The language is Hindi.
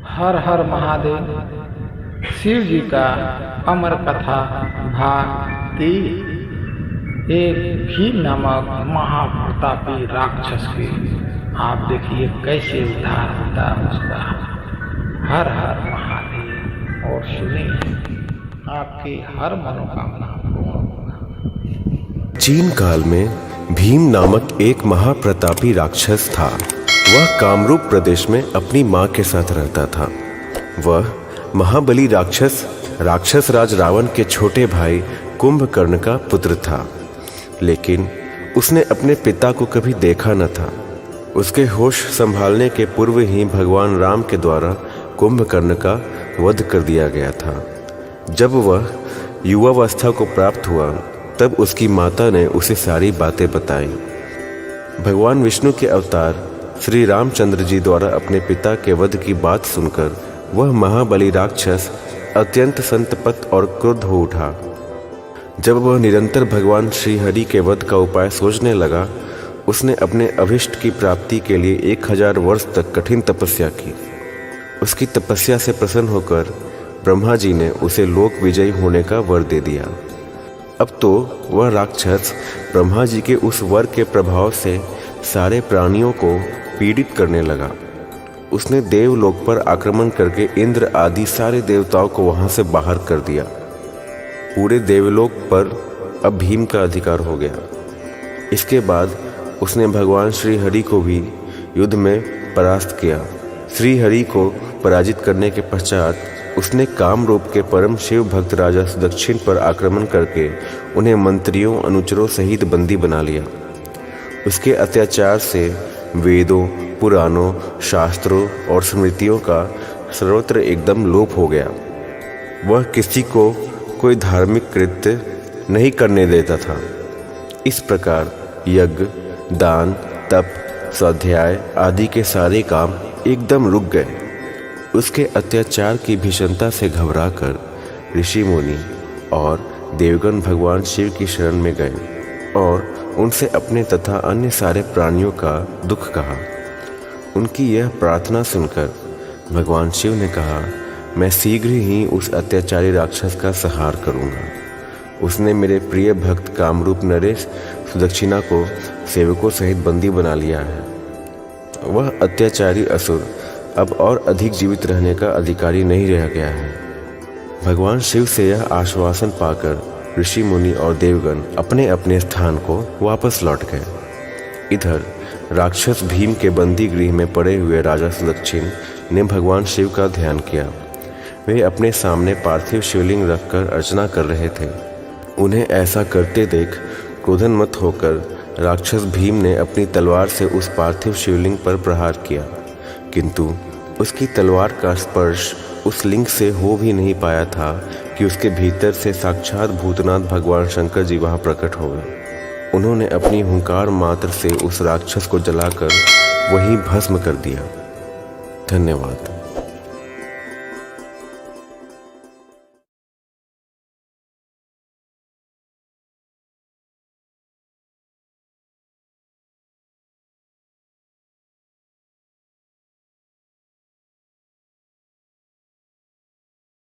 हर हर महादेव। शिव जी का अमर कथा भाग 3। एक भीम नामक महाप्रतापी राक्षस के आप देखिए कैसे उद्धार होता है उसका। हर हर महादेव। और सुनिए आपकी हर मनोकामना पूर्ण होगा। चीन काल में भीम नामक एक महाप्रतापी राक्षस था। वह कामरूप प्रदेश में अपनी माँ के साथ रहता था। वह महाबली राक्षस राज रावण के छोटे भाई कुंभकर्ण का पुत्र था, लेकिन उसने अपने पिता को कभी देखा न था। उसके होश संभालने के पूर्व ही भगवान राम के द्वारा कुंभकर्ण का वध कर दिया गया था। जब वह युवावस्था को प्राप्त हुआ तब उसकी माता ने उसे सारी बातें बताई। भगवान विष्णु के अवतार श्री रामचंद्र जी द्वारा अपने पिता के वध की बात सुनकर वह महाबली राक्षस अत्यंत संतप्त और क्रुद्ध हो उठा। जब वह निरंतर भगवान श्री हरि के वध का उपाय सोचने लगा, उसने अपने अभिष्ट की प्राप्ति के लिए 1000 वर्ष तक कठिन तपस्या की। उसकी तपस्या से प्रसन्न होकर ब्रह्मा जी ने उसे लोक विजयी होने का वर दे दिया। अब तो वह राक्षस ब्रह्मा जी के उस वर के प्रभाव से सारे प्राणियों को पीड़ित करने लगा। उसने देवलोक पर आक्रमण करके इंद्र आदि सारे देवताओं को वहां से बाहर कर दिया। पूरे देवलोक पर अब भीम का अधिकार हो गया। इसके बाद उसने भगवान श्री हरि को भी युद्ध में परास्त किया। श्री हरि को पराजित करने के पश्चात उसने कामरूप के परम शिव भक्त राजा सुदक्षिण पर आक्रमण करके उन्हें मंत्रियों अनुचरों सहित बंदी बना लिया। उसके अत्याचार से वेदों, पुराणों, शास्त्रों और स्मृतियों का सर्वत्र एकदम लोप हो गया। वह किसी को कोई धार्मिक कृत्य नहीं करने देता था। इस प्रकार यज्ञ, दान, तप, स्वाध्याय आदि के सारे काम एकदम रुक गए। उसके अत्याचार की भीषणता से घबराकर ऋषि मुनि और देवगण भगवान शिव की शरण में गए और उनसे अपने तथा अन्य सारे प्राणियों का दुख कहा। उनकी यह प्रार्थना सुनकर भगवान शिव ने कहा, मैं शीघ्र ही उस अत्याचारी राक्षस का संहार करूंगा। उसने मेरे प्रिय भक्त कामरूप नरेश सुदक्षिणा को सेवकों सहित बंदी बना लिया है। वह अत्याचारी असुर अब और अधिक जीवित रहने का अधिकारी नहीं रह गया है। भगवान शिव से यह आश्वासन पाकर ऋषि मुनि और देवगण अपने अपने स्थान को वापस लौट गए। इधर राक्षस भीम के बंदी गृह में पड़े हुए राजा सुदक्षिण ने भगवान शिव का ध्यान किया। वे अपने सामने पार्थिव शिवलिंग रखकर अर्चना कर रहे थे। उन्हें ऐसा करते देख क्रोधनमत होकर राक्षस भीम ने अपनी तलवार से उस पार्थिव शिवलिंग पर प्रहार किया, किंतु उसकी तलवार का स्पर्श उस लिंग से हो भी नहीं पाया था कि उसके भीतर से साक्षात भूतनाथ भगवान शंकर जी वहाँ प्रकट हो गए। उन्होंने अपनी हुंकार मात्र से उस राक्षस को जलाकर वहीं भस्म कर दिया। धन्यवाद।